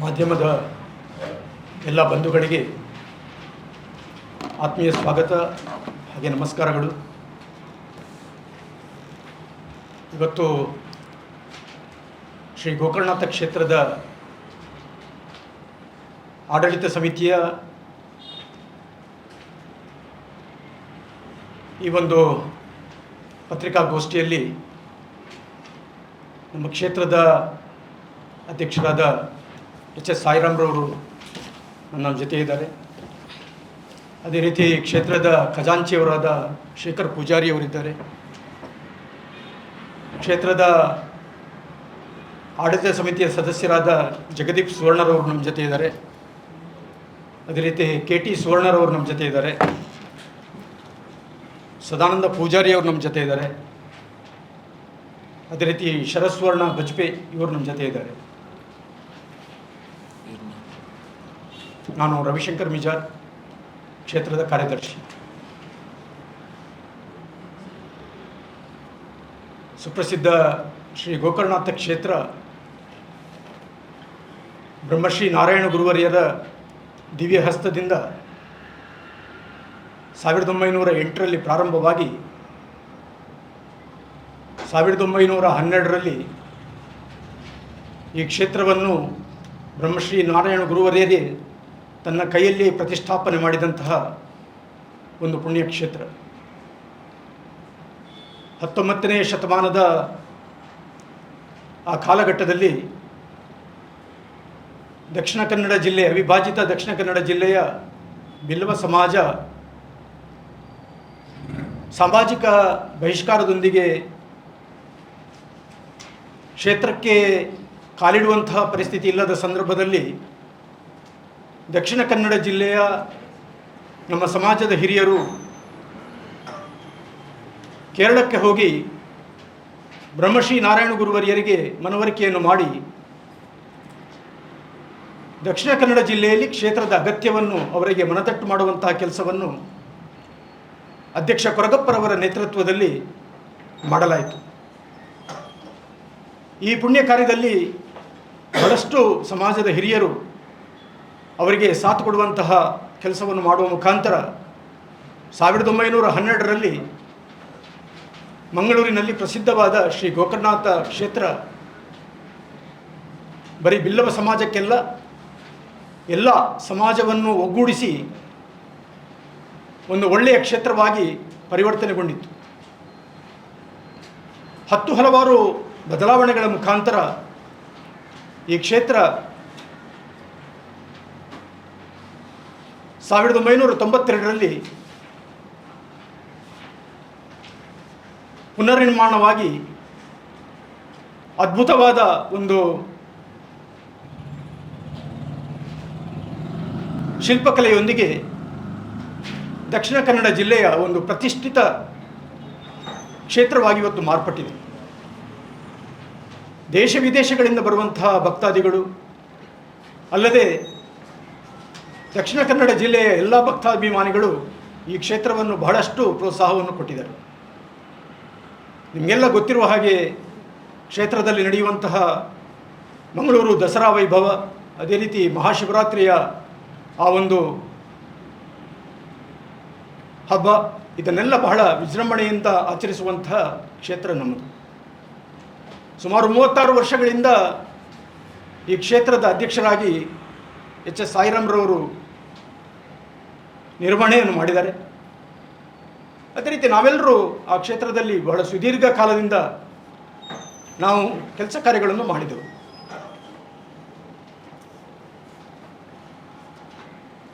ಮಾಧ್ಯಮದ ಎಲ್ಲ ಬಂಧುಗಳಿಗೆ ಆತ್ಮೀಯ ಸ್ವಾಗತ ಹಾಗೆ ನಮಸ್ಕಾರಗಳು. ಇವತ್ತು ಶ್ರೀ ಗೋಕರ್ಣನಾಥ ಕ್ಷೇತ್ರದ ಆಡಳಿತ ಸಮಿತಿಯ ಈ ಒಂದು ಪತ್ರಿಕಾಗೋಷ್ಠಿಯಲ್ಲಿ ನಮ್ಮ ಕ್ಷೇತ್ರದ ಅಧ್ಯಕ್ಷರಾದ ಎಚ್ ಎಸ್ ಸಾಯಿರಾಮ್ರವರು ನನ್ನ ಜೊತೆ ಇದ್ದಾರೆ. ಅದೇ ರೀತಿ ಕ್ಷೇತ್ರದ ಖಜಾಂಚಿಯವರಾದ ಶೇಖರ್ ಪೂಜಾರಿ ಅವರಿದ್ದಾರೆ. ಕ್ಷೇತ್ರದ ಆಡಳಿತ ಸಮಿತಿಯ ಸದಸ್ಯರಾದ ಜಗದೀಪ್ ಸುವರ್ಣರವರು ನಮ್ಮ ಜೊತೆ ಇದ್ದಾರೆ. ಅದೇ ರೀತಿ ಕೆ ಟಿ ಸುವರ್ಣರವರು ನಮ್ಮ ಜೊತೆ ಇದ್ದಾರೆ. ಸದಾನಂದ ಪೂಜಾರಿ ಅವರು ನಮ್ಮ ಜೊತೆ ಇದ್ದಾರೆ. ಅದೇ ರೀತಿ ಶರಸ್ವರ್ಣ ಬಜ್ಪೆ ಇವರು ನಮ್ಮ ಜೊತೆ ಇದ್ದಾರೆ. ನಾನು ರವಿಶಂಕರ್ ಮಿಜಾರ್, ಕ್ಷೇತ್ರದ ಕಾರ್ಯದರ್ಶಿ. ಸುಪ್ರಸಿದ್ಧ ಶ್ರೀ ಗೋಕರ್ಣನಾಥ ಕ್ಷೇತ್ರ ಬ್ರಹ್ಮಶ್ರೀ ನಾರಾಯಣ ಗುರುವರಿಯರ ದಿವ್ಯ ಹಸ್ತದಿಂದ 1908ರಲ್ಲಿ ಪ್ರಾರಂಭವಾಗಿ 1912ರಲ್ಲಿ ಈ ಕ್ಷೇತ್ರವನ್ನು ಬ್ರಹ್ಮಶ್ರೀ ನಾರಾಯಣ ಗುರುವರಿಯರೇ ತನ್ನ ಕೈಯಲ್ಲಿ ಪ್ರತಿಷ್ಠಾಪನೆ ಮಾಡಿದಂತಹ ಒಂದು ಪುಣ್ಯಕ್ಷೇತ್ರ. 19ನೇ ಶತಮಾನದ ಆ ಕಾಲಘಟ್ಟದಲ್ಲಿ ದಕ್ಷಿಣ ಕನ್ನಡ ಜಿಲ್ಲೆ, ಅವಿಭಾಜಿತ ದಕ್ಷಿಣ ಕನ್ನಡ ಜಿಲ್ಲೆಯ ಬಿಲ್ಲವ ಸಮಾಜ ಸಾಮಾಜಿಕ ಬಹಿಷ್ಕಾರದೊಂದಿಗೆ ಕ್ಷೇತ್ರಕ್ಕೆ ಕಾಲಿಡುವಂತಹ ಪರಿಸ್ಥಿತಿ ಇಲ್ಲದ ಸಂದರ್ಭದಲ್ಲಿ ದಕ್ಷಿಣ ಕನ್ನಡ ಜಿಲ್ಲೆಯ ನಮ್ಮ ಸಮಾಜದ ಹಿರಿಯರು ಕೇರಳಕ್ಕೆ ಹೋಗಿ ಬ್ರಹ್ಮಶ್ರೀ ನಾರಾಯಣ ಗುರುವರಿಯರಿಗೆ ಮನವರಿಕೆಯನ್ನು ಮಾಡಿ ದಕ್ಷಿಣ ಕನ್ನಡ ಜಿಲ್ಲೆಯಲ್ಲಿ ಕ್ಷೇತ್ರದ ಅಗತ್ಯವನ್ನು ಅವರಿಗೆ ಮನದಟ್ಟು ಮಾಡುವಂತಹ ಕೆಲಸವನ್ನು ಅಧ್ಯಕ್ಷ ಕೊರಗಪ್ಪರವರ ನೇತೃತ್ವದಲ್ಲಿ ಮಾಡಲಾಯಿತು. ಈ ಪುಣ್ಯ ಕಾರ್ಯದಲ್ಲಿ ಬಹಳಷ್ಟು ಸಮಾಜದ ಹಿರಿಯರು ಅವರಿಗೆ ಸಾಥ್ ಕೊಡುವಂತಹ ಕೆಲಸವನ್ನು ಮಾಡುವ ಮುಖಾಂತರ 1912ರಲ್ಲಿ ಮಂಗಳೂರಿನಲ್ಲಿ ಪ್ರಸಿದ್ಧವಾದ ಶ್ರೀ ಗೋಕರ್ಣನಾಥ ಕ್ಷೇತ್ರ ಬರೀ ಬಿಲ್ಲವ ಸಮಾಜಕ್ಕೆಲ್ಲ, ಎಲ್ಲ ಸಮಾಜವನ್ನು ಒಗ್ಗೂಡಿಸಿ ಒಂದು ಒಳ್ಳೆಯ ಕ್ಷೇತ್ರವಾಗಿ ಪರಿವರ್ತನೆಗೊಂಡಿತ್ತು. ಹಲವಾರು ಬದಲಾವಣೆಗಳ ಮುಖಾಂತರ ಈ ಕ್ಷೇತ್ರ 1992ರಲ್ಲಿ ಪುನರ್ನಿರ್ಮಾಣವಾಗಿ ಅದ್ಭುತವಾದ ಒಂದು ಶಿಲ್ಪಕಲೆಯೊಂದಿಗೆ ದಕ್ಷಿಣ ಕನ್ನಡ ಜಿಲ್ಲೆಯ ಒಂದು ಪ್ರತಿಷ್ಠಿತ ಕ್ಷೇತ್ರವಾಗಿ ಇವತ್ತು ಮಾರ್ಪಟ್ಟಿದೆ. ದೇಶ ವಿದೇಶಗಳಿಂದ ಬರುವಂತಹ ಭಕ್ತಾದಿಗಳು ಅಲ್ಲದೆ ದಕ್ಷಿಣ ಕನ್ನಡ ಜಿಲ್ಲೆಯ ಎಲ್ಲ ಭಕ್ತಾಭಿಮಾನಿಗಳು ಈ ಕ್ಷೇತ್ರವನ್ನು ಬಹಳಷ್ಟು ಪ್ರೋತ್ಸಾಹವನ್ನು ಕೊಟ್ಟಿದ್ದಾರೆ. ನಿಮಗೆಲ್ಲ ಗೊತ್ತಿರುವ ಹಾಗೆ ಕ್ಷೇತ್ರದಲ್ಲಿ ನಡೆಯುವಂತಹ ಮಂಗಳೂರು ದಸರಾ ವೈಭವ, ಅದೇ ರೀತಿ ಮಹಾಶಿವರಾತ್ರಿಯ ಆ ಒಂದು ಹಬ್ಬ, ಇದನ್ನೆಲ್ಲ ಬಹಳ ವಿಜೃಂಭಣೆಯಿಂದ ಆಚರಿಸುವಂತಹ ಕ್ಷೇತ್ರ ನಮ್ಮದು. ಸುಮಾರು 36 ವರ್ಷಗಳಿಂದ ಈ ಕ್ಷೇತ್ರದ ಅಧ್ಯಕ್ಷರಾಗಿ ಎಚ್ ಎಸ್ ಸಾಯಿರಾಮ್ರವರು ನಿರ್ವಹಣೆಯನ್ನು ಮಾಡಿದ್ದಾರೆ. ಅದೇ ರೀತಿ ನಾವೆಲ್ಲರೂ ಆ ಕ್ಷೇತ್ರದಲ್ಲಿ ಬಹಳ ಸುದೀರ್ಘ ಕಾಲದಿಂದ ನಾವು ಕೆಲಸ ಕಾರ್ಯಗಳನ್ನು ಮಾಡಿದೆವು.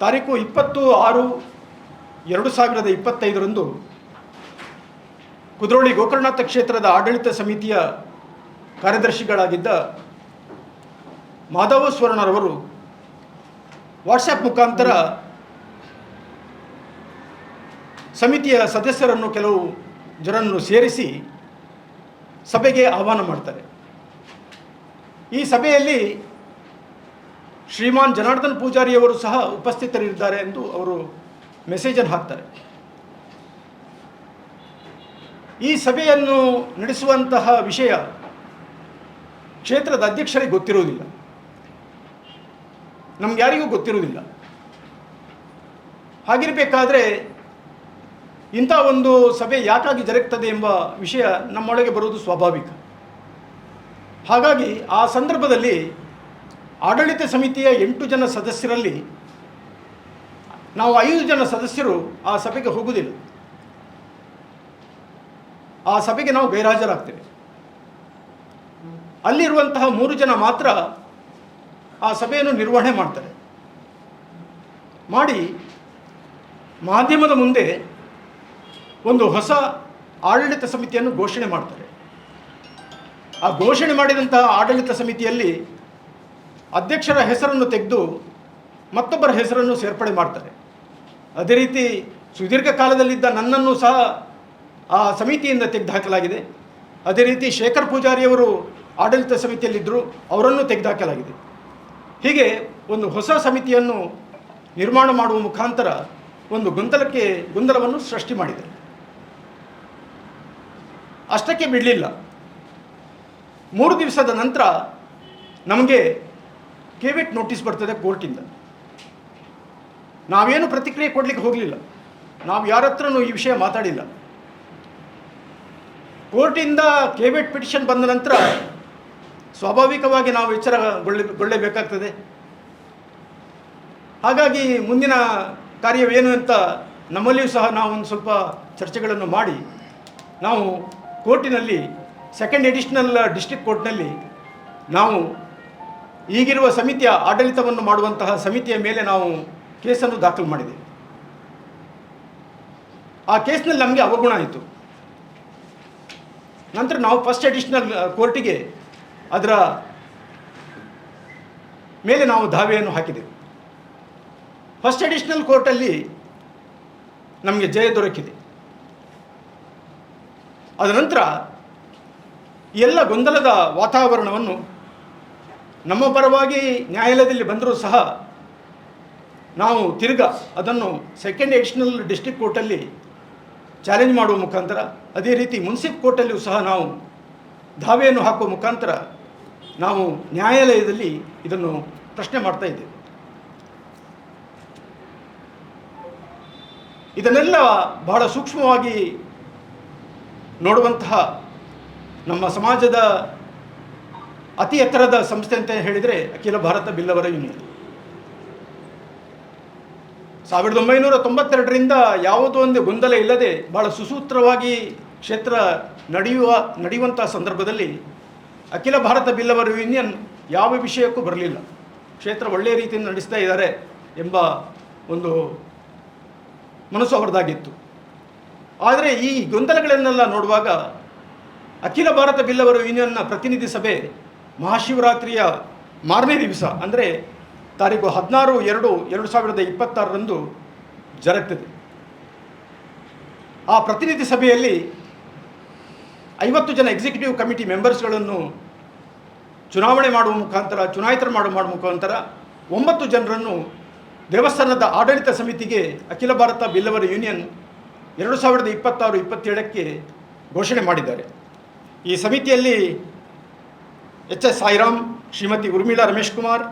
ತಾರೀಕು 20/6/2025ರಂದು ಕುದ್ರೋಳಿ ಗೋಕರ್ಣನಾಥ ಕ್ಷೇತ್ರದ ಆಡಳಿತ ಸಮಿತಿಯ ಕಾರ್ಯದರ್ಶಿಗಳಾಗಿದ್ದ ಮಾಧವ ಸ್ವರ್ಣರವರು ವಾಟ್ಸಪ್ ಮುಖಾಂತರ ಸಮಿತಿಯ ಸದಸ್ಯರನ್ನು, ಕೆಲವು ಜನರನ್ನು ಸೇರಿಸಿ ಸಭೆಗೆ ಆಹ್ವಾನ ಮಾಡ್ತಾರೆ. ಈ ಸಭೆಯಲ್ಲಿ ಶ್ರೀಮಾನ್ ಜನಾರ್ದನ್ ಪೂಜಾರಿಯವರು ಸಹ ಉಪಸ್ಥಿತರಿದ್ದಾರೆ ಎಂದು ಅವರು ಮೆಸೇಜನ್ನು ಹಾಕ್ತಾರೆ. ಈ ಸಭೆಯನ್ನು ನಡೆಸುವಂತಹ ವಿಷಯ ಕ್ಷೇತ್ರದ ಅಧ್ಯಕ್ಷರಿಗೆ ಗೊತ್ತಿರುವುದಿಲ್ಲ. ನಮ್ಗೆ ಯಾರಿಗೂ ಗೊತ್ತಿರುವುದಿಲ್ಲ. ಹಾಗಿರಬೇಕಾದ್ರೆ ಇಂಥ ಒಂದು ಸಭೆ ಯಾಕಾಗಿ ಜರುಗ್ತದೆ ಎಂಬ ವಿಷಯ ನಮ್ಮೊಳಗೆ ಬರುವುದು ಸ್ವಾಭಾವಿಕ. ಹಾಗಾಗಿ ಆ ಸಂದರ್ಭದಲ್ಲಿ ಆಡಳಿತ ಸಮಿತಿಯ 8 ಜನ ಸದಸ್ಯರಲ್ಲಿ ನಾವು 5 ಜನ ಸದಸ್ಯರು ಆ ಸಭೆಗೆ ಹೋಗುವುದಿಲ್ಲ. ಆ ಸಭೆಗೆ ನಾವು ಗೈರಾಜರಾಗ್ತೇವೆ. ಅಲ್ಲಿರುವಂತಹ 3 ಜನ ಮಾತ್ರ ಆ ಸಭೆಯನ್ನು ನಿರ್ವಹಣೆ ಮಾಡ್ತಾರೆ. ಮಾಡಿ ಮಾಧ್ಯಮದ ಮುಂದೆ ಒಂದು ಹೊಸ ಆಡಳಿತ ಸಮಿತಿಯನ್ನು ಘೋಷಣೆ ಮಾಡ್ತಾರೆ. ಆ ಘೋಷಣೆ ಮಾಡಿದಂತಹ ಆಡಳಿತ ಸಮಿತಿಯಲ್ಲಿ ಅಧ್ಯಕ್ಷರ ಹೆಸರನ್ನು ತೆಗೆದು ಮತ್ತೊಬ್ಬರ ಹೆಸರನ್ನು ಸೇರ್ಪಡೆ ಮಾಡ್ತಾರೆ. ಅದೇ ರೀತಿ ಸುದೀರ್ಘ ಕಾಲದಲ್ಲಿದ್ದ ನನ್ನನ್ನು ಸಹ ಆ ಸಮಿತಿಯಿಂದ ತೆಗೆದುಹಾಕಲಾಗಿದೆ. ಅದೇ ರೀತಿ ಶೇಖರ್ ಪೂಜಾರಿಯವರು ಆಡಳಿತ ಸಮಿತಿಯಲ್ಲಿದ್ದರು, ಅವರನ್ನು ತೆಗೆದುಹಾಕಲಾಗಿದೆ. ಹೀಗೆ ಒಂದು ಹೊಸ ಸಮಿತಿಯನ್ನು ನಿರ್ಮಾಣ ಮಾಡುವ ಮುಖಾಂತರ ಒಂದು ಗೊಂದಲವನ್ನು ಸೃಷ್ಟಿ ಮಾಡಿದೆ. ಅಷ್ಟಕ್ಕೆ ಬಿಡಲಿಲ್ಲ. 3 ದಿವಸದ ನಂತರ ನಮಗೆ ಕೇವಿಟ್ ನೋಟಿಸ್ ಬರ್ತದೆ ಕೋರ್ಟಿಂದ. ನಾವೇನು ಪ್ರತಿಕ್ರಿಯೆ ಕೊಡಲಿಕ್ಕೆ ಹೋಗಲಿಲ್ಲ. ನಾವು ಯಾರ ಹತ್ರನೂ ಈ ವಿಷಯ ಮಾತಾಡಿಲ್ಲ. ಕೋರ್ಟಿಂದ ಕೇವಿಟ್ ಪಿಟಿಷನ್ ಬಂದ ನಂತರ ಸ್ವಾಭಾವಿಕವಾಗಿ ನಾವು ಎಚ್ಚರಗೊಳ್ಳಬೇಕಾಗ್ತದೆ. ಹಾಗಾಗಿ ಮುಂದಿನ ಕಾರ್ಯವೇನು ಅಂತ ನಮ್ಮಲ್ಲಿಯೂ ಸಹ ನಾವು ಒಂದು ಸ್ವಲ್ಪ ಚರ್ಚೆಗಳನ್ನು ಮಾಡಿ ನಾವು ಕೋರ್ಟಿನಲ್ಲಿ ಸೆಕೆಂಡ್ ಎಡಿಷನಲ್ ಡಿಸ್ಟ್ರಿಕ್ಟ್ ಕೋರ್ಟ್ನಲ್ಲಿ ನಾವು ಈಗಿರುವ ಸಮಿತಿಯ ಆಡಳಿತವನ್ನು ಮಾಡುವಂತಹ ಸಮಿತಿಯ ಮೇಲೆ ನಾವು ಕೇಸನ್ನು ದಾಖಲು ಮಾಡಿದ್ದೇವೆ. ಆ ಕೇಸ್ನಲ್ಲಿ ನಮಗೆ ಅವಗುಣ ಆಯಿತು. ನಂತರ ನಾವು ಫಸ್ಟ್ ಎಡಿಷನಲ್ ಕೋರ್ಟಿಗೆ ಅದರ ಮೇಲೆ ನಾವು ದಾವೆಯನ್ನು ಹಾಕಿದೆವು. ಫಸ್ಟ್ ಎಡಿಷನಲ್ ಕೋರ್ಟಲ್ಲಿ ನಮಗೆ ಜಯ ದೊರಕಿದೆ. ಅದ ನಂತರ ಎಲ್ಲ ಗೊಂದಲದ ವಾತಾವರಣವನ್ನು ನಮ್ಮ ಪರವಾಗಿ ನ್ಯಾಯಾಲಯದಲ್ಲಿ ಬಂದರೂ ಸಹ ನಾವು ತಿರ್ಗಾ ಅದನ್ನು ಸೆಕೆಂಡ್ ಎಡಿಷನಲ್ ಡಿಸ್ಟ್ರಿಕ್ಟ್ ಕೋರ್ಟಲ್ಲಿ ಚಾಲೆಂಜ್ ಮಾಡುವ ಮುಖಾಂತರ, ಅದೇ ರೀತಿ ಮುನ್ಸಿಪ್ ಕೋರ್ಟಲ್ಲಿಯೂ ಸಹ ನಾವು ದಾವೆಯನ್ನು ಹಾಕುವ ಮುಖಾಂತರ ನಾವು ನ್ಯಾಯಾಲಯದಲ್ಲಿ ಇದನ್ನು ಪ್ರಶ್ನೆ ಮಾಡ್ತಾ ಇದ್ದೇವೆ. ಇದನ್ನೆಲ್ಲ ಬಹಳ ಸೂಕ್ಷ್ಮವಾಗಿ ನೋಡುವಂತಹ ನಮ್ಮ ಸಮಾಜದ ಅತಿ ಎತ್ತರದ ಸಂಸ್ಥೆ ಅಂತ ಹೇಳಿದರೆ ಅಖಿಲ ಭಾರತ ಬಿಲ್ಲವರ ಯೂನಿಯನ್. 1992ರಿಂದ ಯಾವುದೋ ಒಂದು ಗೊಂದಲ ಇಲ್ಲದೆ ಬಹಳ ಸುಸೂತ್ರವಾಗಿ ಕ್ಷೇತ್ರ ನಡೆಯುವಂಥ ಸಂದರ್ಭದಲ್ಲಿ ಅಖಿಲ ಭಾರತ ಬಿಲ್ಲವರ ಯೂನಿಯನ್ ಯಾವ ವಿಷಯಕ್ಕೂ ಬರಲಿಲ್ಲ. ಕ್ಷೇತ್ರ ಒಳ್ಳೆಯ ರೀತಿಯಿಂದ ನಡೆಸ್ತಾ ಇದ್ದಾರೆ ಎಂಬ ಒಂದು ಮನಸ್ಸು ಅವರದಾಗಿತ್ತು. ಆದರೆ ಈ ಗೊಂದಲಗಳನ್ನೆಲ್ಲ ನೋಡುವಾಗ ಅಖಿಲ ಭಾರತ ಬಿಲ್ಲವರ ಯೂನಿಯನ್ನ ಪ್ರತಿನಿಧಿ ಸಭೆ ಮಹಾಶಿವರಾತ್ರಿಯ ಮಾರನೇ ದಿವಸ ಅಂದರೆ ತಾರೀಕು 16/2/2026 ಜರುಗ್ತದೆ. ಆ ಪ್ರತಿನಿಧಿ ಸಭೆಯಲ್ಲಿ 50 ಜನ ಎಕ್ಸಿಕ್ಯೂಟಿವ್ ಕಮಿಟಿ ಮೆಂಬರ್ಸ್ಗಳನ್ನು ಚುನಾಯಿತರ ಮಾಡುವ ಮುಖಾಂತರ 9 ಜನರನ್ನು ದೇವಸ್ಥಾನದ ಆಡಳಿತ ಸಮಿತಿಗೆ ಅಖಿಲ ಭಾರತ ಬಿಲ್ಲವರ ಯೂನಿಯನ್ 2026-27ಕ್ಕೆ ಘೋಷಣೆ ಮಾಡಿದ್ದಾರೆ. ಈ ಸಮಿತಿಯಲ್ಲಿ H S Sairam, Shrimati Urmila Ramesh Kumar,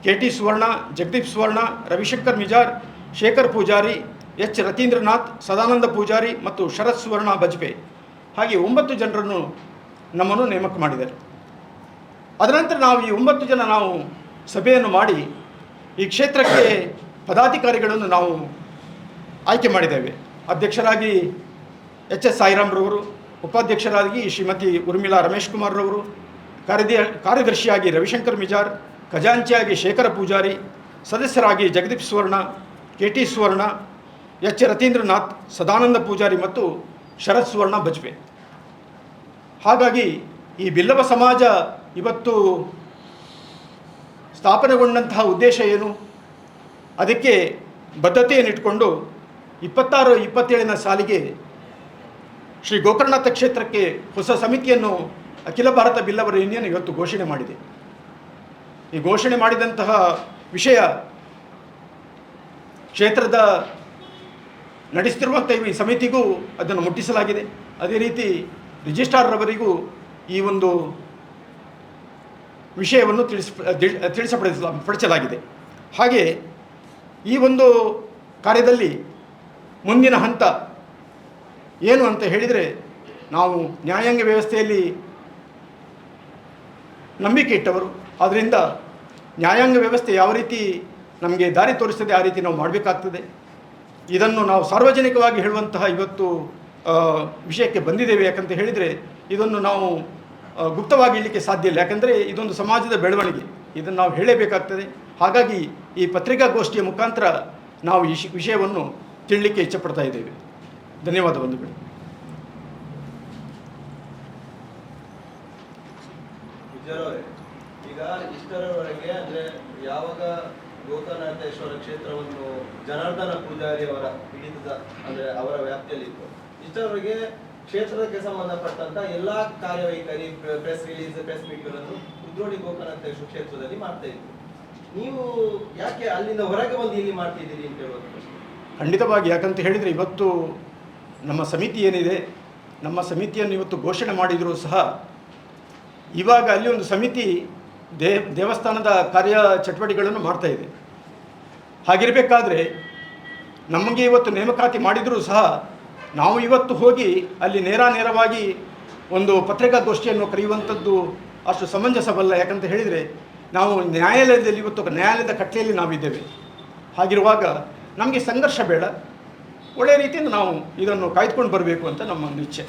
K T. Suvarna, Jagadeep Suvarna, Ravishankar Mijar, Shekhar Poojari, H Rathindranath, Sadananda Poojari ಮತ್ತು ಶರತ್ ಸುವರ್ಣ ಬಜ್ಪೆ ಹಾಗೆ 9 ಜನರನ್ನು ನಮ್ಮನ್ನು ನೇಮಕ ಮಾಡಿದ್ದಾರೆ. ಅದನಂತರ ನಾವು ಈ 9 ಜನ ನಾವು ಸಭೆಯನ್ನು ಮಾಡಿ ಈ ಕ್ಷೇತ್ರಕ್ಕೆ ಪದಾಧಿಕಾರಿಗಳನ್ನು ನಾವು ಆಯ್ಕೆ ಮಾಡಿದ್ದೇವೆ. ಅಧ್ಯಕ್ಷರಾಗಿ ಎಚ್ ಎಸ್ ಸಾಯಿರಾಮ್ರವರು, ಉಪಾಧ್ಯಕ್ಷರಾಗಿ ಶ್ರೀಮತಿ ಉರ್ಮಿಳಾ ರಮೇಶ್ ಕುಮಾರ್ರವರು, ಕಾರ್ಯದರ್ಶಿಯಾಗಿ ರವಿಶಂಕರ್ ಮಿಜಾರ್, ಖಜಾಂಚಿಯಾಗಿ ಶೇಖರ ಪೂಜಾರಿ, ಸದಸ್ಯರಾಗಿ ಜಗದೀಪ್ ಸುವರ್ಣ, ಕೆ.ಟಿ. ಸುವರ್ಣ, ಎಚ್ ರತೀಂದ್ರನಾಥ್, ಸದಾನಂದ ಪೂಜಾರಿ ಮತ್ತು ಶರತ್ ಸುವರ್ಣ ಬಜ್ಪೆ. ಹಾಗಾಗಿ ಈ ಬಿಲ್ಲವ ಸಮಾಜ ಇವತ್ತು ಸ್ಥಾಪನೆಗೊಂಡಂತಹ ಉದ್ದೇಶ ಏನು, ಅದಕ್ಕೆ ಬದ್ಧತೆಯನ್ನಿಟ್ಟುಕೊಂಡು 26-27ನೇ ಸಾಲಿಗೆ ಶ್ರೀ ಗೋಕರ್ಣನಾಥ ಕ್ಷೇತ್ರಕ್ಕೆ ಹೊಸ ಸಮಿತಿಯನ್ನು ಅಖಿಲ ಭಾರತ ಬಿಲ್ಲವರ ಯೂನಿಯನ್ ಇವತ್ತು ಘೋಷಣೆ ಮಾಡಿದೆ. ಈ ಘೋಷಣೆ ಮಾಡಿದಂತಹ ವಿಷಯ ಕ್ಷೇತ್ರದ ನಡೆಸ್ತಿರುವಂಥ ಈ ಸಮಿತಿಗೂ ಅದನ್ನು ಮುಟ್ಟಿಸಲಾಗಿದೆ. ಅದೇ ರೀತಿ ರಿಜಿಸ್ಟ್ರಾರ್ರವರಿಗೂ ಈ ಒಂದು ವಿಷಯವನ್ನು ಪಡಿಸಲಾಗಿದೆ. ಹಾಗೆ ಈ ಒಂದು ಕಾರ್ಯದಲ್ಲಿ ಮುಂದಿನ ಹಂತ ಏನು ಅಂತ ಹೇಳಿದರೆ, ನಾವು ನ್ಯಾಯಾಂಗ ವ್ಯವಸ್ಥೆಯಲ್ಲಿ ನಂಬಿಕೆ ಇಟ್ಟವರು. ಆದ್ದರಿಂದ ನ್ಯಾಯಾಂಗ ವ್ಯವಸ್ಥೆ ಯಾವ ರೀತಿ ನಮಗೆ ದಾರಿ ತೋರಿಸ್ತದೆ ಆ ರೀತಿ ನಾವು ಮಾಡಬೇಕಾಗ್ತದೆ. ಇದನ್ನು ನಾವು ಸಾರ್ವಜನಿಕವಾಗಿ ಹೇಳುವಂತಹ ಇವತ್ತು ವಿಷಯಕ್ಕೆ ಬಂದಿದ್ದೇವೆ. ಯಾಕಂತ ಹೇಳಿದರೆ ಇದನ್ನು ನಾವು ಗುಪ್ತವಾಗಿ ಇಡಲಿಕ್ಕೆ ಸಾಧ್ಯ ಇಲ್ಲ. ಯಾಕಂದರೆ ಇದೊಂದು ಸಮಾಜದ ಬೆಳವಣಿಗೆ, ಇದನ್ನು ನಾವು ಹೇಳಲೇಬೇಕಾಗ್ತದೆ. ಹಾಗಾಗಿ ಈ ಪತ್ರಿಕಾಗೋಷ್ಠಿಯ ಮುಖಾಂತರ ನಾವು ಈ ವಿಷಯವನ್ನು ತಿಳಿಲಿಕ್ಕೆ ಇಚ್ಛಪಡ್ತಾ ಇದ್ದೇವೆ. ಧನ್ಯವಾದ ಬಂಧುಗಳು. ಈಗ ಇಷ್ಟರವರೆಗೆ ಅಂದರೆ ಯಾವಾಗ ಗೋಕರ್ಣೇಶ್ವರ ಕ್ಷೇತ್ರವನ್ನು ಜನಾರ್ದನ ಪೂಜಾರಿ ಅವರ ಹಿಡಿತದ ಅಂದರೆ ಅವರ ವ್ಯಾಪ್ತಿಯಲ್ಲಿತ್ತು, ಇಷ್ಟರವರೆಗೆ ಕ್ಷೇತ್ರಕ್ಕೆ ಸಂಬಂಧಪಟ್ಟಂತ ಎಲ್ಲಾ ಕಾರ್ಯವೈಖರಿ, ಪ್ರೆಸ್ ರಿಲೀಸ್, ಪ್ರೆಸ್ ಮೀಟ್ಗಳನ್ನು ಕುದ್ರೋಳಿ ಗೋಕರ್ಣೇಶ್ವರ ಕ್ಷೇತ್ರದಲ್ಲಿ ಮಾಡ್ತಾ ಇದ್ರು. ನೀವು ಯಾಕೆ ಅಲ್ಲಿಂದ ಹೊರಗೆ ಬಂದು ಇಲ್ಲಿ ಮಾಡ್ತಿದ್ದೀರಿ ಅಂತ ಹೇಳೋದು? ಖಂಡಿತವಾಗಿ. ಯಾಕಂತ ಹೇಳಿದರೆ ಇವತ್ತು ನಮ್ಮ ಸಮಿತಿ ಏನಿದೆ, ನಮ್ಮ ಸಮಿತಿಯನ್ನು ಇವತ್ತು ಘೋಷಣೆ ಮಾಡಿದರೂ ಸಹ ಇವಾಗ ಅಲ್ಲಿ ಒಂದು ಸಮಿತಿ ದೇವಸ್ಥಾನದ ಕಾರ್ಯ ಚಟುವಟಿಕೆಗಳನ್ನು ಮಾಡ್ತಾ ಇದೆ. ಹಾಗಿರಬೇಕಾದ್ರೆ ನಮಗೆ ಇವತ್ತು ನೇಮಕಾತಿ ಮಾಡಿದರೂ ಸಹ ನಾವು ಇವತ್ತು ಹೋಗಿ ಅಲ್ಲಿ ನೇರವಾಗಿ ಒಂದು ಪತ್ರಿಕಾಗೋಷ್ಠಿಯನ್ನು ಕರೆಯುವಂಥದ್ದು ಅಷ್ಟು ಸಮಂಜಸವಲ್ಲ. ಯಾಕಂತ ಹೇಳಿದರೆ ನಾವು ನ್ಯಾಯಾಲಯದಲ್ಲಿ ಇವತ್ತು ನ್ಯಾಯಾಲಯದ ಕಟ್ಟಲೆಯಲ್ಲಿ ನಾವಿದ್ದೇವೆ. ಹಾಗಿರುವಾಗ ನಮಗೆ ಸಂಘರ್ಷ ಬೇಡ, ಒಳ್ಳೆಯ ರೀತಿಯಿಂದ ನಾವು ಇದನ್ನು ಕಾಯ್ದುಕೊಂಡು ಬರಬೇಕು ಅಂತ ನಮ್ಮ ಒಂದು ಇಚ್ಛೆ.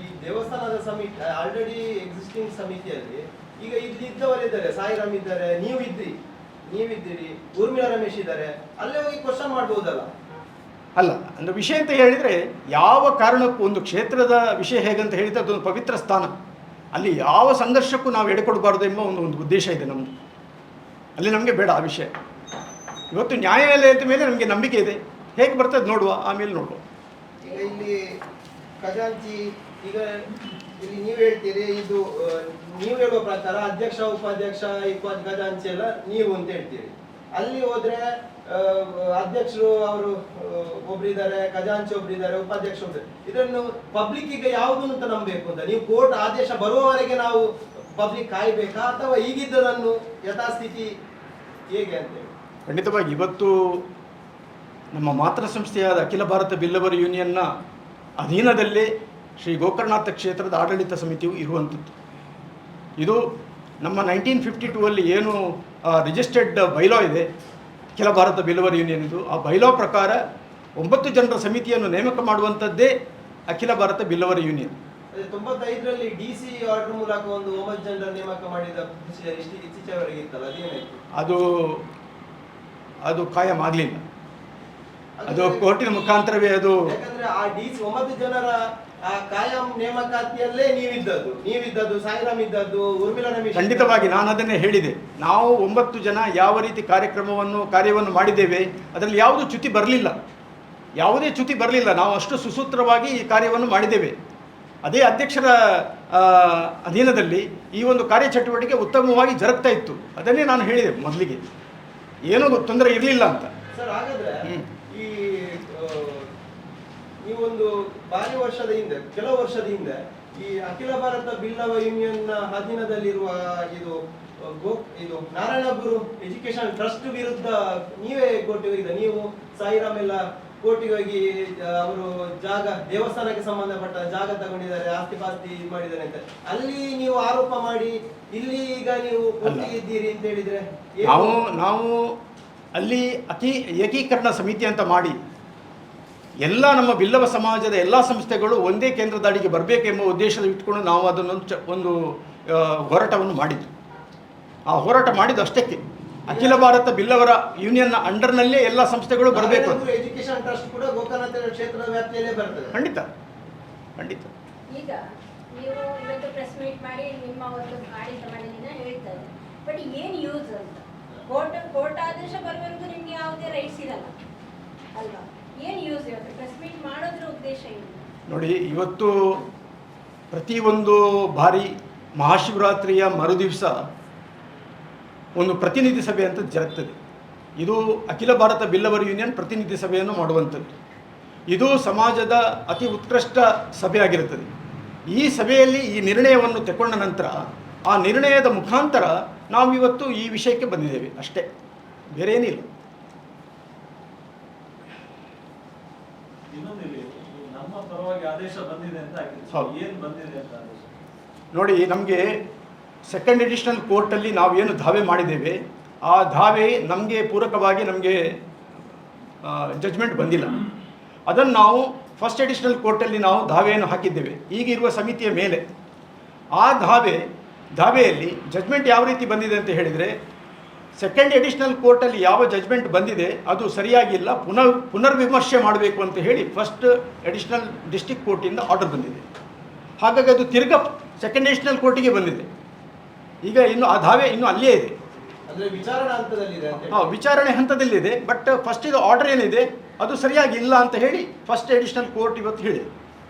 ಈ ದೇವಸ್ಥಾನದ ಸಮಿತಿ ಆಲ್ರೆಡಿ ಎಕ್ಸಿಸ್ಟಿಂಗ್ ಸಮಿತಿಯಲ್ಲಿ ಈಗ ಇಲ್ಲಿ ಇದ್ದವರಿದ್ದಾರೆ, ಸಾಯಿರಾಮ್ ಇದ್ದಾರೆ, ನೀವಿದ್ದೀರಿ, ಊರ್ಮಿಳಾ ರಮೇಶ್ ಇದ್ದಾರೆ, ಅಲ್ಲೇ ಹೋಗಿ ಕ್ವಶನ್ ಮಾಡಬಹುದಲ್ಲ? ಅಲ್ಲ, ಅಂದರೆ ವಿಷಯ ಅಂತ ಹೇಳಿದರೆ ಯಾವ ಕಾರಣಕ್ಕೂ ಒಂದು ಕ್ಷೇತ್ರದ ವಿಷಯ ಹೇಗಂತ ಹೇಳಿದರೆ ಅದೊಂದು ಪವಿತ್ರ ಸ್ಥಾನ, ಅಲ್ಲಿ ಯಾವ ಸಂಘರ್ಷಕ್ಕೂ ನಾವು ಎಡೆಕೊಡಬಾರ್ದು ಎಂಬ ಒಂದು ಉದ್ದೇಶ ಇದೆ ನಮ್ಮದು. ಅಲ್ಲಿ ನಮಗೆ ಬೇಡ ಆ ವಿಷಯ. ಇವತ್ತು ನ್ಯಾಯಾಲಯದ ಮೇಲೆ ನಮಗೆ ನಂಬಿಕೆ ಇದೆ, ಹೇಗೆ ಬರ್ತದೆ ನೋಡುವ, ಆಮೇಲೆ ನೋಡುವ. ಈಗ ಇಲ್ಲಿ ಖಜಾಂಚಿ, ಈಗ ಇಲ್ಲಿ ನೀವು ಹೇಳ್ತೀರಿ, ಇದು ನೀವು ಹೇಳುವ ಪ್ರಕಾರ ಅಧ್ಯಕ್ಷ, ಉಪಾಧ್ಯಕ್ಷ, ಖಜಾಂಚಿ ಎಲ್ಲ ನೀವು ಅಂತ ಹೇಳ್ತೀರಿ. ಅಲ್ಲಿ ಹೋದ್ರೆ ಅಧ್ಯಕ್ಷರು ಅವರು ಒಬ್ರಿದ್ದಾರೆ, ಖಜಾಂಚಿ ಒಬ್ರಿದ್ದಾರೆ, ಉಪಾಧ್ಯಕ್ಷ ಒಬ್ರು. ಇದನ್ನು ಪಬ್ಲಿಕ್ ಈಗ ಯಾವುದನ್ನು ಅಂತ ನಂಬಬೇಕು ಅಂತ? ನೀವು ಕೋರ್ಟ್ ಆದೇಶ ಬರುವವರೆಗೆ ನಾವು ಪಬ್ಲಿಕ್ ಕಾಯ್ಬೇಕಾ, ಅಥವಾ ಈಗಿದ್ದದನ್ನು ಯಥಾಸ್ಥಿತಿ ಹೇಗೆ ಅಂತೇಳಿ? ಖಂಡಿತವಾಗಿ ಇವತ್ತು ನಮ್ಮ ಮಾತೃ ಸಂಸ್ಥೆಯಾದ ಅಖಿಲ ಭಾರತ ಬಿಲ್ಲವರ್ ಯೂನಿಯನ್ನ ಅಧೀನದಲ್ಲೇ ಶ್ರೀ ಗೋಕರ್ಣನಾಥ ಕ್ಷೇತ್ರದ ಆಡಳಿತ ಸಮಿತಿಯು ಇರುವಂಥದ್ದು. ಇದು ನಮ್ಮ 1952 ಏನು ರಿಜಿಸ್ಟರ್ಡ್ ಬೈಲಾ ಇದೆ ಅಖಿಲ ಭಾರತ ಬಿಲ್ಲವರ್ ಯೂನಿಯನ್, ಇದು ಆ ಬೈಲಾ ಪ್ರಕಾರ 9 ಜನರ ಸಮಿತಿಯನ್ನು ನೇಮಕ ಮಾಡುವಂಥದ್ದೇ ಅಖಿಲ ಭಾರತ ಬಿಲ್ಲವರ್ ಯೂನಿಯನ್. 95ರಲ್ಲಿ ಡಿಸಿ ಆರ್ಡರ್ ಮೂಲಕ ಒಂದು 9 ಜನರ ನೇಮಕ ಮಾಡಿದ ಇತ್ತೀಚೆವರೆಗೆ ಇತ್ತಲ್ಲ, ಅದೇನಾಯ್ತು? ಅದು ಕಾಯಂ ಆಗಲಿಲ್ಲ. ಅದು ಕೋರ್ಟಿನ ಮುಖಾಂತರವೇ ಅದು. ಯಾಕಂದ್ರೆ ಆ ಡಿಸಿ 9 ಜನರ ಆ ಕಾಯಂ ನೇಮಕಾತಿಯಲ್ಲೇ ನೀವಿದ್ದದ್ದು, ಸಾಯಿರಾಮ್ ಇದ್ದದ್ದು, ಊರ್ಮಿಳಾ ರಮೇಶ್. ಖಂಡಿತವಾಗಿ ನಾನು ಅದನ್ನೇ ಹೇಳಿದೆ. ನಾವು 9 ಜನ ಯಾವ ರೀತಿ ಕಾರ್ಯವನ್ನು ಮಾಡಿದ್ದೇವೆ, ಅದರಲ್ಲಿ ಯಾವುದೂ ಚ್ಯುತಿ ಬರಲಿಲ್ಲ, ಯಾವುದೇ ಚ್ಯುತಿ ಬರಲಿಲ್ಲ. ನಾವು ಅಷ್ಟು ಸುಸೂತ್ರವಾಗಿ ಈ ಕಾರ್ಯವನ್ನು ಮಾಡಿದ್ದೇವೆ. ಅದೇ ಅಧ್ಯಕ್ಷರ ಅಧೀನದಲ್ಲಿ ಈ ಒಂದು ಕಾರ್ಯಚಟುವಟಿಕೆ ಉತ್ತಮವಾಗಿ ಜರುಗ್ತಾ ಇತ್ತು. ಅದನ್ನೇ ನಾನು ಹೇಳಿದೆ ಮೊದಲಿಗೆ, ಏನೂ ತೊಂದರೆ ಇರಲಿಲ್ಲ ಅಂತ. ಸರ್, ಹಾಗಾದ್ರೆ ಈ ನೀವೊಂದು ಕೆಲವು ವರ್ಷದ ಹಿಂದೆ ಈ ಅಖಿಲ ಭಾರತ ಬಿಲ್ಲವ ಯೂನಿಯನ್ ಅಧೀನದಲ್ಲಿರುವ ಇದು ನಾರಾಯಣಗುರು ಎಜುಕೇಶನ್ ಟ್ರಸ್ಟ್ ವಿರುದ್ಧ ನೀವೇ ಕೋರ್ಟಿಗೆ ಹೋಗಿದ್ದ, ನೀವು ಸಾಯಿರಾಮ್ ಎಲ್ಲ ಕೋರ್ಟಿಗೆ ಹೋಗಿ ಅವರು ದೇವಸ್ಥಾನಕ್ಕೆ ಸಂಬಂಧಪಟ್ಟ ಜಾಗ ತಗೊಂಡಿದ್ದಾರೆ, ಆಸ್ತಿ ಪಾಸ್ತಿ ಮಾಡಿದ್ದಾರೆ ಅಂತ ಅಲ್ಲಿ ನೀವು ಆರೋಪ ಮಾಡಿ ಇಲ್ಲಿ ಈಗ ನೀವು ಇದ್ದೀರಿ ಅಂತ ಹೇಳಿದ್ರೆ ನಾವು ಅಲ್ಲಿ ಏಕೀಕರಣ ಸಮಿತಿ ಅಂತ ಮಾಡಿ ಎಲ್ಲ ನಮ್ಮ ಬಿಲ್ಲವ ಸಮಾಜದ ಎಲ್ಲ ಸಂಸ್ಥೆಗಳು ಒಂದೇ ಕೇಂದ್ರದ ಅಡಿಗೆ ಬರಬೇಕೆಂಬ ಉದ್ದೇಶದ ಇಟ್ಕೊಂಡು ನಾವು ಅದನ್ನೊಂದು ಒಂದು ಹೋರಾಟವನ್ನು ಮಾಡಿದ್ದು. ಆ ಹೋರಾಟ ಮಾಡಿದ್ದು ಅಷ್ಟಕ್ಕೆ, ಅಖಿಲ ಭಾರತ ಬಿಲ್ಲವರ ಯೂನಿಯನ್ನ ಅಂಡರ್ನಲ್ಲೇ ಎಲ್ಲ ಸಂಸ್ಥೆಗಳು ಬರಬೇಕು ಅಂತ. ಎಜುಕೇಶನ್ ಟ್ರಸ್ಟ್ ಕೂಡ ಗೋಕರ್ಣ ಕ್ಷೇತ್ರದ ವ್ಯಾಪ್ತಿಯಲ್ಲೇ ಬರ್ತದೆ. ಖಂಡಿತ. ಈಗ ನೀವು ಇವತ್ತು ಪ್ರೆಸ್ ಮೀಟ್ ಮಾಡಿ ನಿಮ್ಮ ಒಂದು ಆಡಳಿತ ಮಂಡಳಿನ ಹೇಳ್ತಾರೆ, ಬಟ್ ಏನು ಯೂಸ್ ಅಂತ? ಕೋರ್ಟ್ ಆದೇಶ ಬರುವವರೆಗೂ ನಿಮ್ಗೆ ಯಾವುದೇ ರೈಟ್ಸ್ ಇರಲ್ಲ ಅಲ್ವಾ? ಏನು ಯೂಸ್ ಇವತ್ತು ಪ್ರೆಸ್ ಮೀಟ್ ಮಾಡೋದ್ರ ಉದ್ದೇಶ ಏನು? ನೋಡಿ, ಇವತ್ತು ಪ್ರತಿಯೊಂದು ಬಾರಿ ಮಹಾಶಿವರಾತ್ರಿಯ ಮರುದಿವಸ ಒಂದು ಪ್ರತಿನಿಧಿ ಸಭೆ ಅಂತ ಜರುಗ್ತದೆ. ಇದು ಅಖಿಲ ಭಾರತ ಬಿಲ್ಲವರ್ ಯೂನಿಯನ್ ಪ್ರತಿನಿಧಿ ಸಭೆಯನ್ನು ಮಾಡುವಂಥದ್ದು. ಇದು ಸಮಾಜದ ಅತಿ ಉತ್ಕೃಷ್ಟ ಸಭೆ ಆಗಿರುತ್ತದೆ. ಈ ಸಭೆಯಲ್ಲಿ ಈ ನಿರ್ಣಯವನ್ನು ತಗೊಂಡ ನಂತರ ಆ ನಿರ್ಣಯದ ಮುಖಾಂತರ ನಾವು ಇವತ್ತು ಈ ವಿಷಯಕ್ಕೆ ಬಂದಿದ್ದೇವೆ ಅಷ್ಟೇ. ಬೇರೆ ಏನಿಲ್ಲ. ಇನ್ನೊಂದಿದೆ, ನಮ್ಮ ಪರವಾಗಿ ಆದೇಶ ಬಂದಿದೆ ಅಂತ ಹೌದು. ಏನು ಬಂದಿದೆ ಅಂತ ಆದೇಶ? ನೋಡಿ, ನಮಗೆ ಸೆಕೆಂಡ್ ಎಡಿಷನಲ್ ಕೋರ್ಟಲ್ಲಿ ನಾವು ಏನು ದಾವೆ ಮಾಡಿದ್ದೇವೆ ಆ ದಾವೆ ನಮಗೆ ಪೂರಕವಾಗಿ ನಮಗೆ ಜಡ್ಜ್ಮೆಂಟ್ ಬಂದಿಲ್ಲ. ಅದನ್ನು ನಾವು ಫಸ್ಟ್ ಎಡಿಷನಲ್ ಕೋರ್ಟಲ್ಲಿ ನಾವು ದಾವೆಯನ್ನು ಹಾಕಿದ್ದೇವೆ ಈಗಿರುವ ಸಮಿತಿಯ ಮೇಲೆ. ಆ ದಾವೆಯಲ್ಲಿ ಜಡ್ಜ್ಮೆಂಟ್ ಯಾವ ರೀತಿ ಬಂದಿದೆ ಅಂತ ಹೇಳಿದರೆ, ಸೆಕೆಂಡ್ ಎಡಿಷನಲ್ ಕೋರ್ಟಲ್ಲಿ ಯಾವ ಜಡ್ಜ್ಮೆಂಟ್ ಬಂದಿದೆ ಅದು ಸರಿಯಾಗಿಲ್ಲ, ಪುನರ್ವಿಮರ್ಶೆ ಮಾಡಬೇಕು ಅಂತ ಹೇಳಿ ಫಸ್ಟ್ ಎಡಿಷನಲ್ ಡಿಸ್ಟ್ರಿಕ್ಟ್ ಕೋರ್ಟಿಂದ ಆರ್ಡರ್ ಬಂದಿದೆ. ಹಾಗಾಗಿ ಅದು ತಿರ್ಗಾ ಸೆಕೆಂಡ್ ಎಡಿಷನಲ್ ಕೋರ್ಟಿಗೆ ಬಂದಿದೆ. ಈಗ ಇನ್ನು ಆ ದಾವೆ ಇನ್ನೂ ಅಲ್ಲೇ ಇದೆ, ಅಂದ್ರೆ ವಿಚಾರಣಾ ಹಂತದಲ್ಲಿದೆ ಅಂತ ಹೇಳಿ. ವಿಚಾರಣೆ ಹಂತದಲ್ಲಿದೆ. ಬಟ್ ಫಸ್ಟ್ ಇದು ಆರ್ಡರ್ ಏನಿದೆ ಅದು ಸರಿಯಾಗಿ ಇಲ್ಲ ಅಂತ ಹೇಳಿ ಫಸ್ಟ್ ಎಡಿಷನಲ್ ಕೋರ್ಟ್ ಇವತ್ತು ಹೇಳಿದೆ.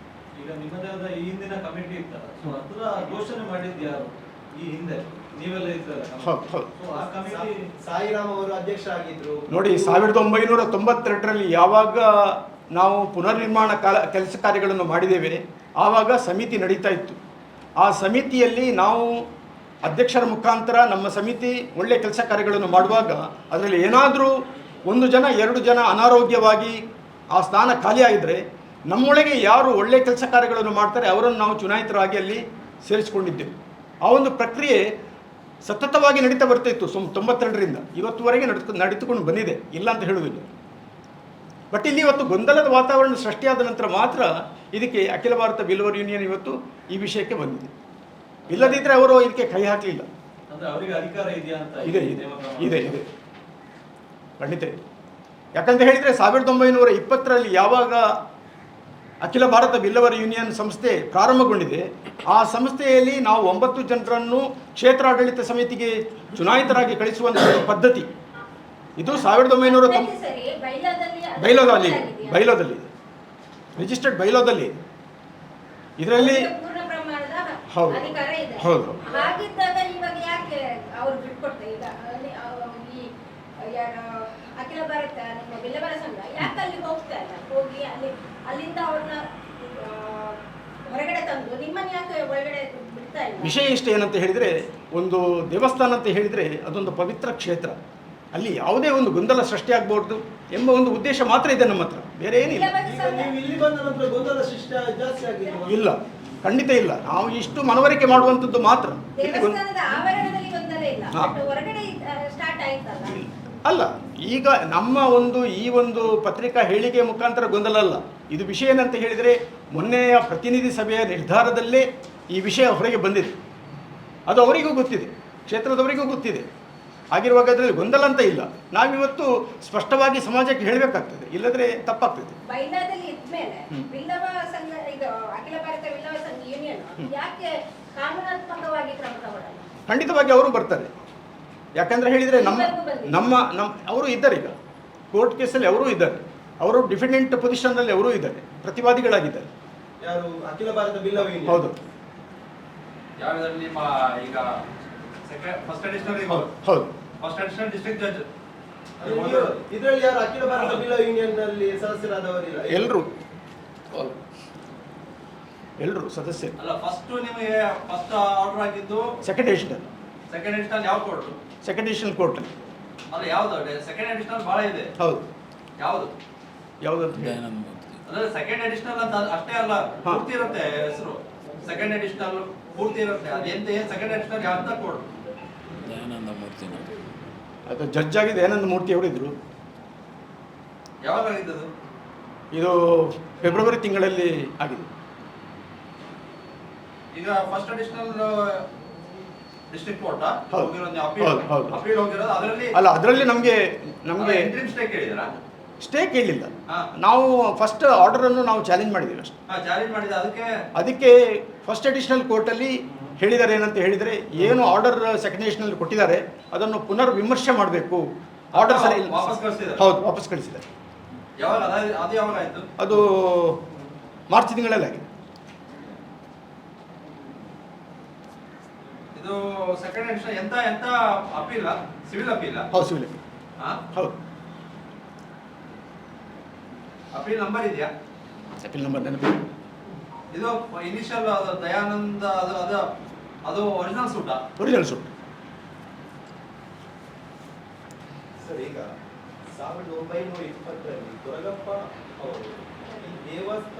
ಈಗ ನಿಮ್ಮದೇ ಆದ ಈ ಹಿಂದಿನ ಕಮಿಟಿ ಇತ್ತಲ್ಲ, ಸೊ ಅದರ ಘೋಷಣೆ ಮಾಡಿದ್ದು ಯಾರು ಈ ಹಿಂದೆ? ನೀವೆಲ್ಲ ಇದ್ದಾರೆ. ಹೌದು ಹೌದು. ಸೊ ಆ ಕಮಿಟಿ ಸಾಯಿರಾಮ್ ಅವರು ಅಧ್ಯಕ್ಷ ಆಗಿದ್ರು. ನೋಡಿ, 1992ರಲ್ಲಿ ಯಾವಾಗ ನಾವು ಪುನರ್ನಿರ್ಮಾಣ ಕೆಲಸ ಕಾರ್ಯಗಳನ್ನು ಮಾಡಿದ್ದೇವೆ ಆವಾಗ ಸಮಿತಿ ನಡೀತಾ ಇತ್ತು. ಆ ಸಮಿತಿಯಲ್ಲಿ ನಾವು ಅಧ್ಯಕ್ಷರ ಮುಖಾಂತರ ನಮ್ಮ ಸಮಿತಿ ಒಳ್ಳೆಯ ಕೆಲಸ ಕಾರ್ಯಗಳನ್ನು ಮಾಡುವಾಗ ಅದರಲ್ಲಿ ಏನಾದರೂ 1 ಜನ 2 ಜನ ಅನಾರೋಗ್ಯವಾಗಿ ಆ ಸ್ಥಾನ ಖಾಲಿಯಾಗಿದ್ದರೆ ನಮ್ಮೊಳಗೆ ಯಾರು ಒಳ್ಳೆಯ ಕೆಲಸ ಕಾರ್ಯಗಳನ್ನು ಮಾಡ್ತಾರೆ ಅವರನ್ನು ನಾವು ಚುನಾಯಿತರಾಗಿ ಅಲ್ಲಿ ಸೇರಿಸಿಕೊಂಡಿದ್ದೆವು. ಆ ಒಂದು ಪ್ರಕ್ರಿಯೆ ಸತತವಾಗಿ ನಡೀತಾ ಬರ್ತಾಯಿತ್ತು 92ರಿಂದ ಇವತ್ತುವರೆಗೆ ನಡೀತುಕೊಂಡು ಬಂದಿದೆ, ಇಲ್ಲ ಅಂತ ಹೇಳುವುದಿಲ್ಲ. ಬಟ್ ಇಲ್ಲಿ ಇವತ್ತು ಗೊಂದಲದ ವಾತಾವರಣ ಸೃಷ್ಟಿಯಾದ ನಂತರ ಮಾತ್ರ ಇದಕ್ಕೆ ಅಖಿಲ ಭಾರತ ಬಿಲ್ವರ್ ಯೂನಿಯನ್ ಇವತ್ತು ಈ ವಿಷಯಕ್ಕೆ ಬಂದಿದೆ. ಇಲ್ಲದಿದ್ದರೆ ಅವರು ಇದಕ್ಕೆ ಕೈ ಹಾಕಲಿಲ್ಲ. ಅಂದ್ರೆ ಅವರಿಗೆ ಅಧಿಕಾರ ಇದೆಯಾ ಅಂತ? ಇದೆ ಇದೆ ಇದೆ ಇದೆ ಖಂಡಿತ ಇದೆ. ಯಾಕಂತ ಹೇಳಿದರೆ 1920ರಲ್ಲಿ ಯಾವಾಗ ಅಖಿಲ ಭಾರತ ಬಿಲ್ಲವರ್ ಯೂನಿಯನ್ ಸಂಸ್ಥೆ ಪ್ರಾರಂಭಗೊಂಡಿದೆ ಆ ಸಂಸ್ಥೆಯಲ್ಲಿ ನಾವು 9 ಜನರನ್ನು ಕ್ಷೇತ್ರಾಡಳಿತ ಸಮಿತಿಗೆ ಚುನಾಯಿತರಾಗಿ ಕಳಿಸುವಂಥ ಪದ್ಧತಿ ಇದು 1990 ಸರಿ, ಬೈಲಾದಲ್ಲಿ ಬೈಲೋದಲ್ಲಿ ಇದೆ, ರಿಜಿಸ್ಟರ್ಡ್ ಬೈಲೋದಲ್ಲಿ ಇದೆ. ಇದರಲ್ಲಿ ಪೂರ್ಣ ಪ್ರಮಾಣದ ಹೌದು. ಅಧಿಕಾರ ಇದೆ. ಹೌದು. ಹಾಗಿದ್ದಾಗ ಇವಾಗ ಯಾಕೆ ಅವರು ಬಿಟ್ಕೊಡ್ತಾರೆ? ಈಗ ಈ ಯಾರು ಅಖಿಲ ಭಾರತ ನಿಮ್ಮ ಬಿಲ್ಲವರ ಸಂಘ ಯಾಕೆ ಅಲ್ಲಿ ಹೋಗ್ತಾ ಇಲ್ಲ? ಹೋಗಿ ಅಲ್ಲಿಂದ ಅವ್ರನ್ನ ಹೊರಗಡೆ ತಂದು ನಿಮ್ಮನ್ನ ಯಾಕೆ ಒಳಗಡೆ ಬಿಡ್ತಾ ಇಲ್ಲ? ವಿಷಯ ಇಷ್ಟ ಏನಂತ ಹೇಳಿದರೆ, ಒಂದು ದೇವಸ್ಥಾನ ಅಂತ ಹೇಳಿದರೆ ಅದೊಂದು ಪವಿತ್ರ ಕ್ಷೇತ್ರ, ಅಲ್ಲಿ ಯಾವುದೇ ಒಂದು ಗೊಂದಲ ಸೃಷ್ಟಿಯಾಗಬಹುದು ಎಂಬ ಒಂದು ಉದ್ದೇಶ ಮಾತ್ರ ಇದೆ ನಮ್ಮ ಹತ್ರ, ಬೇರೆ ಏನಿಲ್ಲ. ಈಗ ನೀವು ಇಲ್ಲಿ ಬಂದ ನಂತರ ಗೊಂದಲ ಶಿಷ್ಟ ಜಾಸ್ತಿ ಆಗಿದೆ. ಇಲ್ಲ, ಖಂಡಿತ ಇಲ್ಲ. ನಾವು ಇಷ್ಟು ಮನವರಿಕೆ ಮಾಡುವಂಥದ್ದು ಮಾತ್ರ. ದೇವಸ್ಥಾನದ ಆವರಣದಲ್ಲಿ ಗೊಂದಲ ಇಲ್ಲ, ಹಾ. ಬಟ್ ಹೊರಗಡೆ ಸ್ಟಾರ್ಟ್ ಆಯ್ತಲ್ಲ. ಅಲ್ಲ, ಈಗ ನಮ್ಮ ಈ ಒಂದು ಪತ್ರಿಕಾ ಹೇಳಿಕೆ ಮುಖಾಂತರ ಗೊಂದಲ ಅಲ್ಲ. ಇದು ವಿಷಯ ಏನಂತ ಹೇಳಿದರೆ, ಮೊನ್ನೆಯ ಪ್ರತಿನಿಧಿ ಸಭೆಯ ನಿರ್ಧಾರದಲ್ಲೇ ಈ ವಿಷಯ ಹೊರಗೆ ಬಂದಿದೆ. ಅದು ಅವರಿಗೂ ಗೊತ್ತಿದೆ, ಕ್ಷೇತ್ರದವರಿಗೂ ಗೊತ್ತಿದೆ. ಆಗಿರುವಾಗ ಅದರಲ್ಲಿ ಗೊಂದಲ ಅಂತ ಇಲ್ಲ. ನಾವಿವತ್ತು ಸ್ಪಷ್ಟವಾಗಿ ಸಮಾಜಕ್ಕೆ ಹೇಳಬೇಕಾಗ್ತದೆ, ಇಲ್ಲದ್ರೆ ತಪ್ಪಾಗ್ತದೆ. ಬೈಲಾದಲ್ಲಿ ಇದ್ಮೇಲೆ ಬಿಲ್ಲವ ಸಂಘ, ಈಗ ಅಖಿಲ ಭಾರತ ಬಿಲ್ಲವ ಸಂಘ ಯೂನಿಯನ್ ಯಾಕೆ ಕಾನೂನಾತ್ಮಕವಾಗಿ ಕ್ರಮ ತಗೊಳ್ಳಲ್ಲ? ಖಂಡಿತವಾಗಿ ಅವರು ಬರ್ತಾರೆ. ಯಾಕಂದರೆ ಹೇಳಿದರೆ ನಮ್ಮ ಅವರು ಇದ್ದಾರೆ, ಈಗ ಕೋರ್ಟ್ ಕೇಸಲ್ಲಿ ಅವರೂ ಇದ್ದಾರೆ, ಅವರು ಡಿಫೆಂಡೆಂಟ್ ಪೊಸಿಷನ್ನಲ್ಲಿ ಅವರೂ ಇದ್ದಾರೆ, ಪ್ರತಿವಾದಿಗಳಾಗಿದ್ದಾರೆ. ಯಾರು? ಅಖಿಲ ಭಾರತ ಬಿಲ್ಲವ ಯೂನಿಯನ್. ಹೌದು ಯಾವ್ದ್ರಲ್ಲಿ ನಿಮ್ಮ ಈಗ ಫಸ್ಟ್ ಎಡಿಷನಲ್ ಹೌದು ಫಸ್ಟ್ ಎಡಿಷನಲ್ ಡಿಸ್ಟ್ರಿಕ್ಟ್ ಜಡ್ಜ್ ಇದರಲ್ಲಿ ಯಾರು ಅಖಿಲ ಭಾರತ ಬಿಲ್ಲವ ಯೂನಿಯನ್ ನಲ್ಲಿ ಸದಸ್ಯರಾದವರಿಲ್ಲ? ಎಲ್ಲರೂ ಸದಸ್ಯರು. ಅಲ್ಲ, ಫಸ್ಟ್ ನಿಮಗೆ ಫಸ್ಟ್ ಆರ್ಡರ್ ಆಗಿದ್ದು ಸೆಕೆಂಡ್ ಎಡಿಷನಲ್ ಯಾವ ಕೋರ್ಟ್? ಸೆಕೆಂಡ್ ಎಡಿಷನಲ್ ಕೋರ್ಟಲ್ಲಿ. ಅಲ್ಲ, ಯಾವ್ದು? ಸೆಕೆಂಡ್ ಎಡಿಷನಲ್ ಬಹಳ ಇದೆ. ಹೌದು. ಯಾವುದು ಯಾವುದಂತ ಹೇಳಿ? ಅಂದ್ರೆ ಸೆಕೆಂಡ್ ಎಡಿಷನಲ್ ಅಂತ ಅಷ್ಟೇ ಅಲ್ಲ, ಹಾ. ಪೂರ್ತಿ ಇರುತ್ತೆ ಹೆಸರು. ಸೆಕೆಂಡ್ ಎಡಿಷನಲ್ ಪೂರ್ತಿ ಇರುತ್ತೆ. ಅದೆಂತ ಸೆಕೆಂಡ್ ಎಡಿಷನಲ್ ಯಾವ ಕೋರ್ಟ್? ಅದು ಜಡ್ಜ್ ಆಗಿದೆ ದಯಾನಂದ ಮೂರ್ತಿ ಅವರಿದ್ದರು. ಯಾವಾಗ ಆಗಿದ್ದದು? ಇದು ಫೆಬ್ರವರಿ ತಿಂಗಳಲ್ಲಿ ಆಗಿದೆ. ಈಗ ಫಸ್ಟ್ ಅಡಿಷನಲ್ ಡಿಸ್ಟ್ರಿಕ್ಟ್ ಕೋರ್ಟ್ ಹೌದು. ಹೌದು, ಹೌದು. ಅಪೀಲ್ ಹೋಗಿರೋದು ಅದರಲ್ಲಿ. ಅಲ್ಲ, ಅದರಲ್ಲಿ ನಮಗೆ ಎಂಟ್ರಿ ಸ್ಟೇಕ್ ಹೇಳಿದ್ರಾ? ಸ್ಟೇ ಕೇಳಲಿಲ್ಲ. ಹಾ. ನಾವು ಫಸ್ಟ್ ಆರ್ಡರನ್ನು ನಾವು ಚಾಲೆಂಜ್ ಮಾಡಿದ್ದೀವಿ ಅಷ್ಟೇ. ಚಾಲೆಂಜ್ ಮಾಡಿದ ಅದಕ್ಕೆ ಫಸ್ಟ್ ಎಡಿಷನಲ್ ಕೋರ್ಟಲ್ಲಿ ಹೇಳಿದ್ದಾರೆ ಏನಂತ ಹೇಳಿದರೆ, ಏನು ಆರ್ಡರ್ ಸೆಕೆಂಡ್ ಎಡಿಷನಲ್ ಕೊಟ್ಟಿದ್ದಾರೆ ಅದನ್ನು ಪುನರ್ ವಿಮರ್ಶೆ ಮಾಡಬೇಕು. ಆರ್ಡರ್ ಸರಿ ಇಲ್ಲ. ವಾಪಸ್ ಕಳಿಸಿದ್ದಾರೆ. ಹೌದು, ವಾಪಸ್ ಕಳಿಸಿದ್ದಾರೆ. ಯಾವಾಗ ಅದು ಯಾವಾಗ ಆಯ್ತು? ಅದು ಮಾರ್ಚ್ ತಿಂಗಳಲ್ಲಿ ಆಗಿದೆ. ಇದು ಸೆಕೆಂಡ್ ಎಡಿಷನ್ ಎಂತ ಅಪೀಲ್? Civil appeal? ಹೌದು, ಸಿವಿಲ್. ಹೌದು. ಅಪೀಲ್ ನಂಬರ್ ಇದೆಯಾ? ಅಪೀಲ್ ನಂಬರ್ ನೆನಪು. ಇದು ಇನಿಷಿಯಲ್ ದಯಾನಂದ ಅದು ಒರಿಜಿನಲ್ ಸೂಟಾ? Original suit. ಸರ್ ಈಗ 1920 ಕೊರಗಪ್ಪ ಅವರು ಈ ದೇವಸ್ಥಾನ